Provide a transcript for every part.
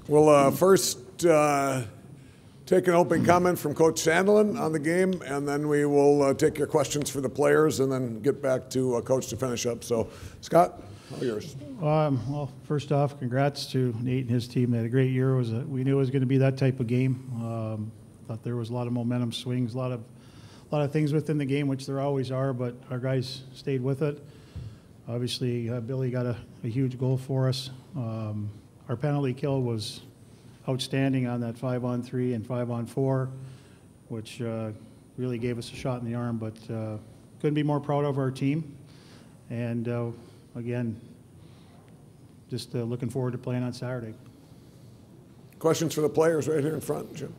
We'll first take an opening comment from Coach Sandelin on the game, and then we will take your questions for the players and then get back to Coach to finish up. So, Scott, all yours. Well, first off, congrats to Nate and his team. They had a great year. We knew it was going to be that type of game. Thought there was a lot of momentum swings, a lot of things within the game, which there always are, but our guys stayed with it. Obviously, Billy got a huge goal for us. Our penalty kill was outstanding on that 5-on-3 and 5-on-4, which really gave us a shot in the arm, but couldn't be more proud of our team. And again, just looking forward to playing on Saturday. Questions for the players right here in front, Jim.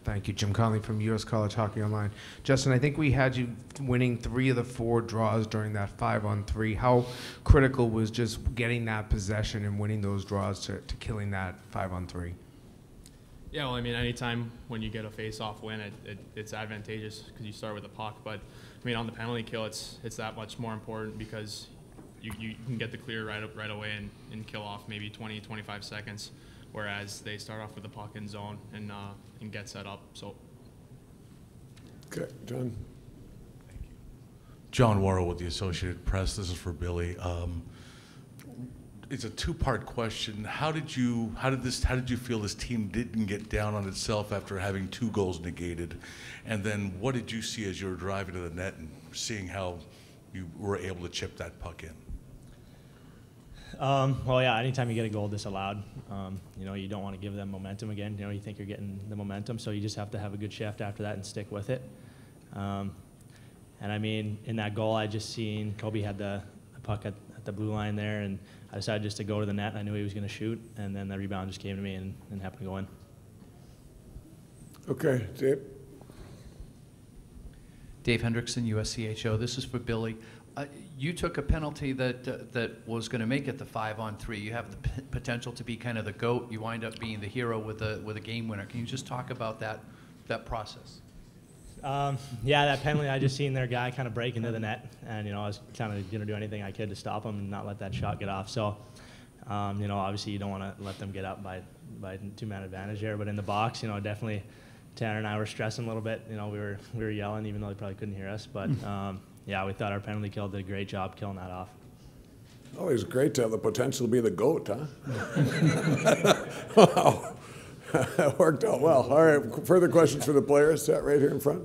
Thank you. Jim Conley from U.S. College Hockey Online. Justin, I think we had you winning 3 of the 4 draws during that 5-on-3. How critical was just getting that possession and winning those draws to killing that 5-on-3? Yeah, well, I mean, anytime when you get a face-off win, it's advantageous because you start with a puck. But, I mean, on the penalty kill, it's that much more important because you can get the clear right away and kill off maybe 20, 25 seconds. Whereas they start off with the puck in zone and get set up. So. Okay, John. Thank you. John Worrell with the Associated Press. This is for Billy. It's a 2-part question. How did you feel this team didn't get down on itself after having 2 goals negated? And then what did you see as you were driving to the net and seeing how you were able to chip that puck in? Well, yeah, anytime you get a goal disallowed, you don't want to give them momentum again. You think you're getting the momentum, so you just have to have a good shift after that and stick with it. And I mean, in that goal, I just seen Kobe had the puck at the blue line there, and I decided just to go to the net. I knew he was going to shoot, and then the rebound just came to me and happened to go in. Okay, Dave. Dave Hendrickson, USCHO. This is for Billy. You took a penalty that was going to make it the 5-on-3. You have the potential to be kind of the GOAT. You wind up being the hero with a game winner. Can you just talk about that process? Yeah, that penalty, I just seen their guy kind of break into the net, and I was kind of going to do anything I could to stop him and not let that shot get off. So, obviously you don't want to let them get up by 2-man advantage there. But in the box, definitely Tanner and I were stressing a little bit. We were yelling, even though they probably couldn't hear us. But yeah, we thought our penalty kill did a great job killing that off. Always great to have the potential to be the GOAT, huh? Wow. That worked out well. All right, further questions for the players? Right here in front.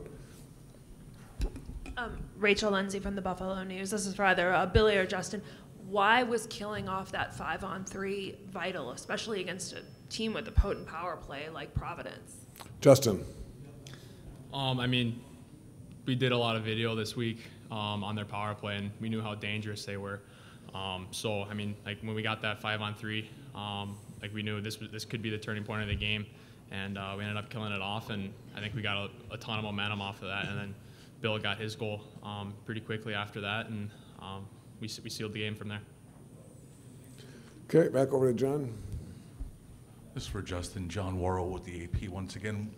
Rachel Lindsay from the Buffalo News. This is for either Billy or Justin. Why was killing off that 5-on-3 vital, especially against a team with a potent power play like Providence? Justin. I mean, we did a lot of video this week on their power play, and we knew how dangerous they were. So, I mean, like when we got that 5-on-3, like we knew this could be the turning point of the game, and we ended up killing it off, and I think we got a ton of momentum off of that, and then Bill got his goal pretty quickly after that, and we sealed the game from there. Okay, back over to John. This is for Justin. John Worrell with the AP once again.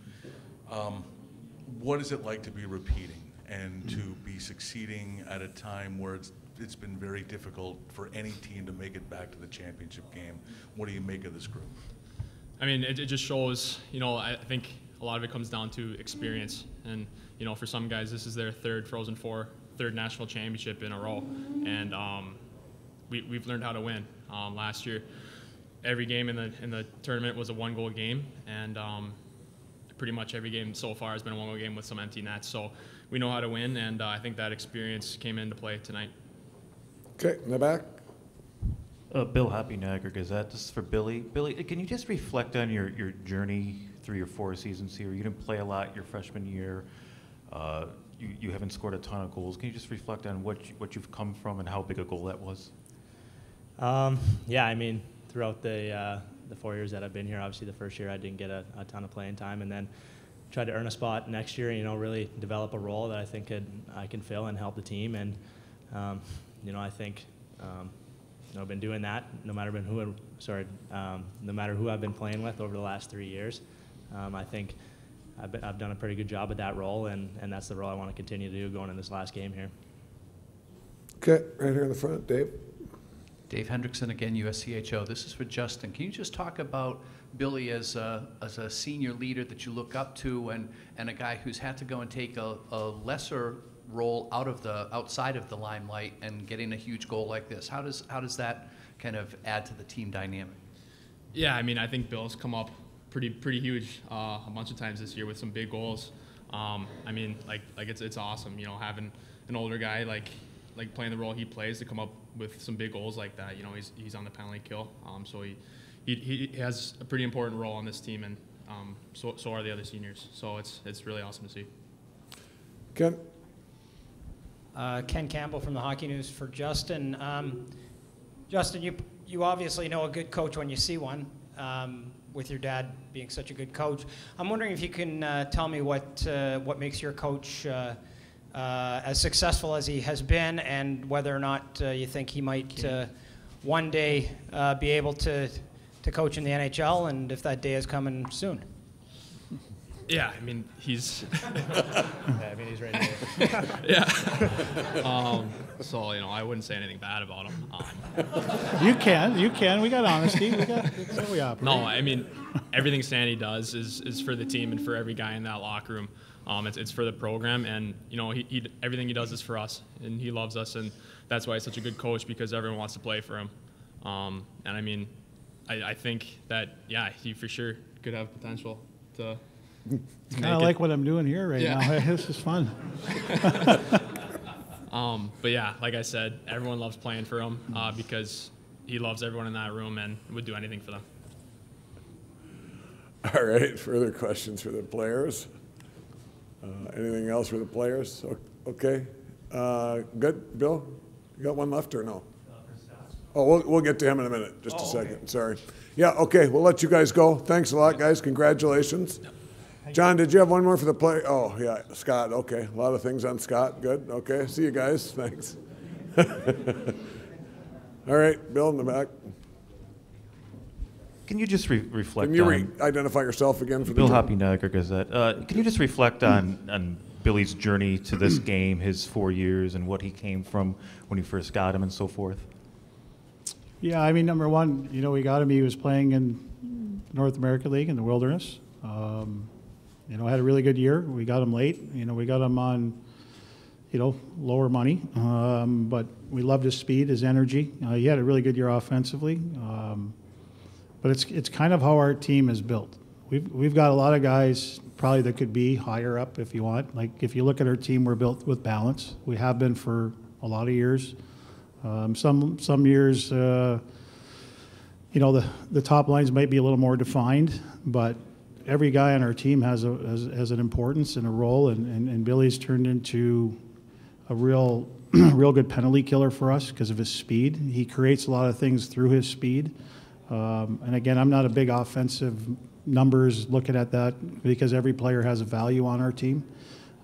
What is it like to be repeating and to be succeeding at a time where it's been very difficult for any team to make it back to the championship game? What do you make of this group? I mean, it just shows, I think a lot of it comes down to experience. And, for some guys, this is their third Frozen Four, third national championship in a row. And we've learned how to win. Last year, every game in the tournament was a 1-goal game. And pretty much every game so far has been a 1-goal game with some empty nets. So we know how to win, and I think that experience came into play tonight. Okay, in the back. Bill Happy, Niagara Gazette. This is for Billy. Billy, can you just reflect on your journey through your 4 seasons here? You didn't play a lot your freshman year. You haven't scored a ton of goals. Can you just reflect on what you've come from and how big a goal that was? Yeah, I mean, throughout the 4 years that I've been here, obviously the first year I didn't get a ton of playing time, and then tried to earn a spot next year, really develop a role that I think I can fill and help the team. And, I think, I've been doing that no matter who I've been playing with over the last 3 years. I think I've done a pretty good job at that role, and that's the role I want to continue to do going in this last game here. Okay, right here in the front, Dave. Dave Hendrickson again, USCHO. This is for Justin. Can you just talk about Billy as a senior leader that you look up to, and a guy who's had to go and take a lesser role outside of the limelight and getting a huge goal like this? How does that kind of add to the team dynamic? Yeah, I mean, I think Bill's come up pretty huge a bunch of times this year with some big goals. I mean, like it's awesome, you know, having an older guy like playing the role he plays to come up with some big goals like that. You know, he's on the penalty kill, so he has a pretty important role on this team, and so are the other seniors. So it's really awesome to see. Ken? Ken Campbell from the Hockey News for Justin. Justin, you obviously know a good coach when you see one, with your dad being such a good coach. I'm wondering if you can tell me what makes your coach as successful as he has been, and whether or not you think he might one day be able to coach in the NHL, and if that day is coming soon. Yeah, I mean, he's... Yeah, I mean, he's right here. Yeah. So, you know, I wouldn't say anything bad about him. You can. We got honesty. That's how we operate. No, I mean, everything Sandy does is for the team and for every guy in that locker room. It's for the program, and, you know, he everything he does is for us, and he loves us, and that's why he's such a good coach, because everyone wants to play for him. And, I mean, I think that, yeah, he for sure could have potential to kind of like what I'm doing here right now. This is fun. But yeah, like I said, everyone loves playing for him because he loves everyone in that room and would do anything for them. All right, further questions for the players? Anything else for the players? Okay. Good. Bill, you got one left or no? Oh, we'll get to him in a minute. Just a second. Okay. Sorry. Yeah, okay. We'll let you guys go. Thanks a lot, guys. Congratulations. John, did you have one more for the play? Oh, yeah, Scott. Okay. A lot of things on Scott. Good. Okay. See you guys. Thanks. All right. Bill in the back. Can you just reflect Can you on... identify yourself again for Bill the Hoppy, Niagara Gazette. Can you just reflect on Billy's journey to this game, his 4 years, and what he came from when you first got him and so forth? Yeah, I mean, number one, you know, we got him. He was playing in North America League in the Wilderness. You know, had a really good year. We got him late. You know, we got him on, you know, lower money. But we loved his speed, his energy. He had a really good year offensively. But it's kind of how our team is built. We've got a lot of guys probably that could be higher up if you want. Like if you look at our team, we're built with balance. We have been for a lot of years. Some years, you know, the top lines might be a little more defined, but every guy on our team has an importance and a role, and Billy's turned into a real good penalty killer for us because of his speed. He creates a lot of things through his speed. And again, I'm not a big offensive numbers looking at that because every player has a value on our team.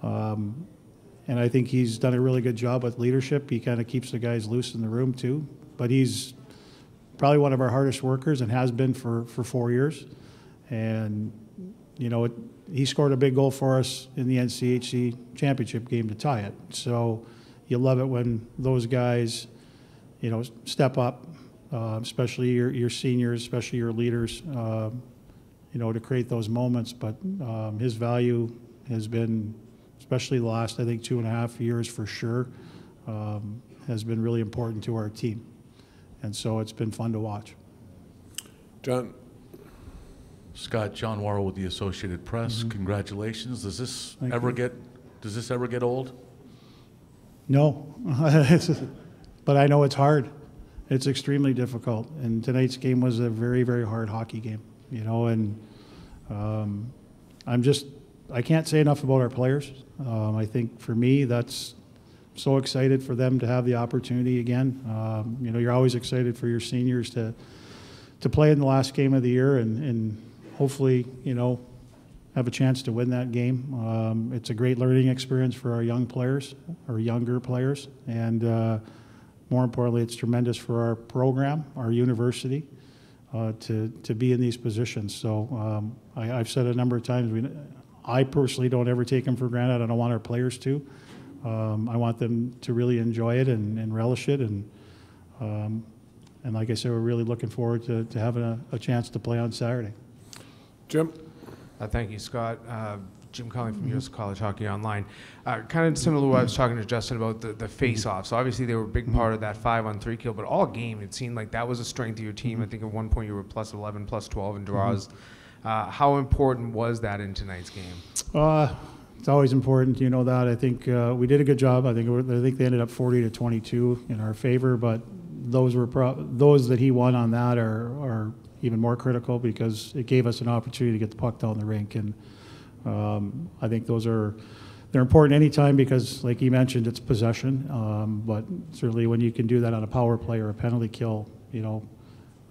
And I think he's done a really good job with leadership. He kind of keeps the guys loose in the room too. But he's probably one of our hardest workers and has been for 4 years. And, you know, he scored a big goal for us in the NCHC championship game to tie it. So you love it when those guys, you know, step up, especially your seniors, especially your leaders, you know, to create those moments. But his value has been, especially the last, I think, 2.5 years for sure, has been really important to our team. And so it's been fun to watch. John. Scott, John Worrell with the Associated Press. Mm-hmm. Congratulations. Does this ever get old? No, but I know it's hard. It's extremely difficult. And tonight's game was a very, very hard hockey game, you know, and I can't say enough about our players. I think for me, that's so excited for them to have the opportunity again. You know, you're always excited for your seniors to play in the last game of the year and hopefully, you know, have a chance to win that game. It's a great learning experience for our young players, or younger players, and more importantly, it's tremendous for our program, our university, to be in these positions. So I've said a number of times, I personally don't ever take them for granted. I don't want our players to. I want them to really enjoy it and relish it. And like I said, we're really looking forward to having a chance to play on Saturday. Jim? Thank you, Scott. Jim Conley from U.S. College Hockey Online. Kind of similar to what I was talking to Justin about the face-offs. So obviously they were a big part of that 5-on-3 kill, but all game it seemed like that was a strength of your team. I think at one point you were plus 11, plus 12 in draws. How important was that in tonight's game? It's always important, you know that. I think we did a good job. I think they ended up 40-22 in our favor, but those that he won on that are even more critical because it gave us an opportunity to get the puck down the rink. And I think they're important anytime because, like he mentioned, it's possession. But certainly when you can do that on a power play or a penalty kill, you know,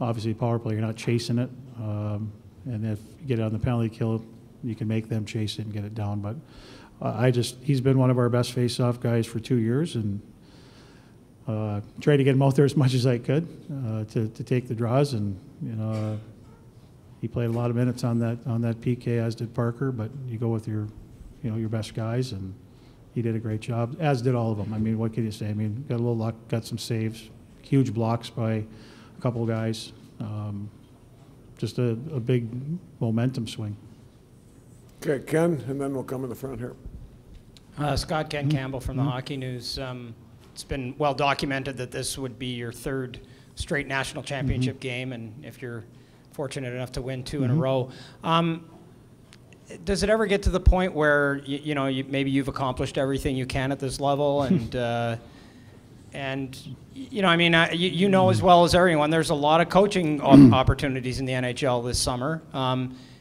obviously power play, you're not chasing it. And if you get it on the penalty kill, you can make them chase it and get it down. But he's been one of our best face-off guys for 2 years, and tried to get him out there as much as I could to take the draws. And you know, he played a lot of minutes on that PK, as did Parker. But you go with your best guys, and he did a great job, as did all of them. I mean, what can you say? I mean, got a little luck, got some saves, huge blocks by a couple of guys. Just a big momentum swing. Okay, Ken, and then we'll come in the front here. Scott, Ken Campbell from the Hockey News. It's been well documented that this would be your third straight national championship game, and if you're fortunate enough to win 2 in a row. Does it ever get to the point where maybe you've accomplished everything you can at this level, and you know, I mean, you know as well as everyone, there's a lot of coaching opportunities in the NHL this summer.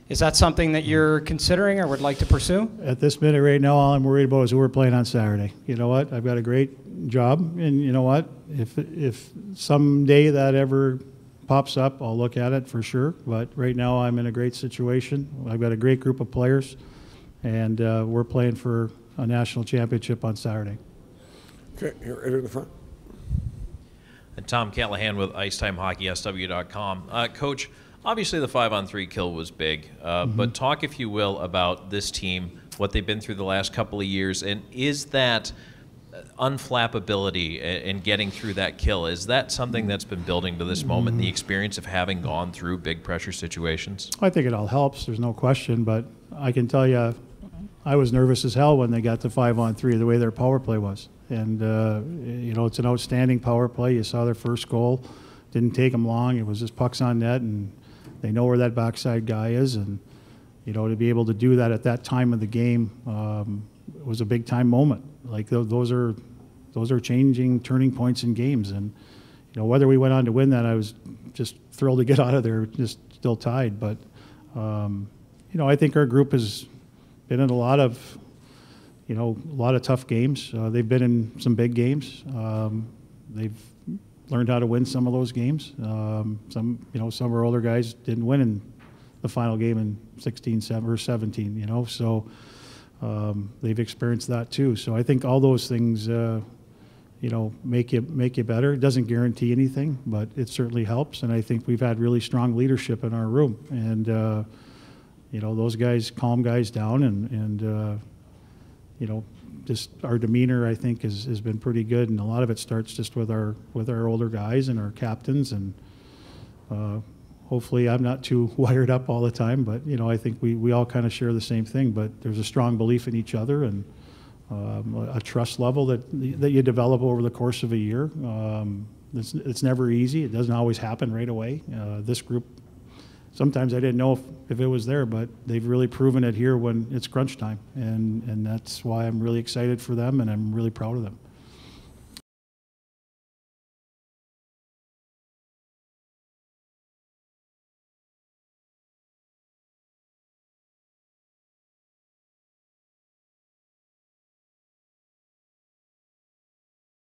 Is that something that you're considering or would like to pursue? At this minute right now, all I'm worried about is who we're playing on Saturday. You know what? I've got a great job, and you know what? If someday that ever pops up, I'll look at it for sure. But right now, I'm in a great situation. I've got a great group of players, and we're playing for a national championship on Saturday. Okay, here right in the front. And Tom Callahan with IcetimeHockeySW.com. Coach, obviously the 5-on-3 kill was big, but talk, if you will, about this team, what they've been through the last couple of years, and is that unflappability and getting through that kill, is that something that's been building to this moment, the experience of having gone through big pressure situations? I think it all helps, there's no question, but I can tell you I was nervous as hell when they got to 5-on-3, the way their power play was. And, you know, it's an outstanding power play. You saw their first goal. Didn't take them long. It was just pucks on net, and they know where that backside guy is. And, you know, to be able to do that at that time of the game was a big-time moment. Like, those are changing turning points in games. And, you know, whether we went on to win that, I was just thrilled to get out of there, just still tied. But, you know, I think our group has been in a lot of tough games. They've been in some big games. They've learned how to win some of those games. Some of our older guys didn't win in the final game in 16, 17, you know, so they've experienced that too. So I think all those things, you know, make you better. It doesn't guarantee anything, but it certainly helps. And I think we've had really strong leadership in our room. And, you know, those guys calm guys down, and you know, just our demeanor, I think, has been pretty good, and a lot of it starts just with our older guys and our captains, and hopefully I'm not too wired up all the time, but you know, I think we all kind of share the same thing. But there's a strong belief in each other, and a trust level that you develop over the course of a year. It's never easy. It doesn't always happen right away. This group, sometimes I didn't know if it was there, but they've really proven it here when it's crunch time, and that's why I'm really excited for them, and I'm really proud of them.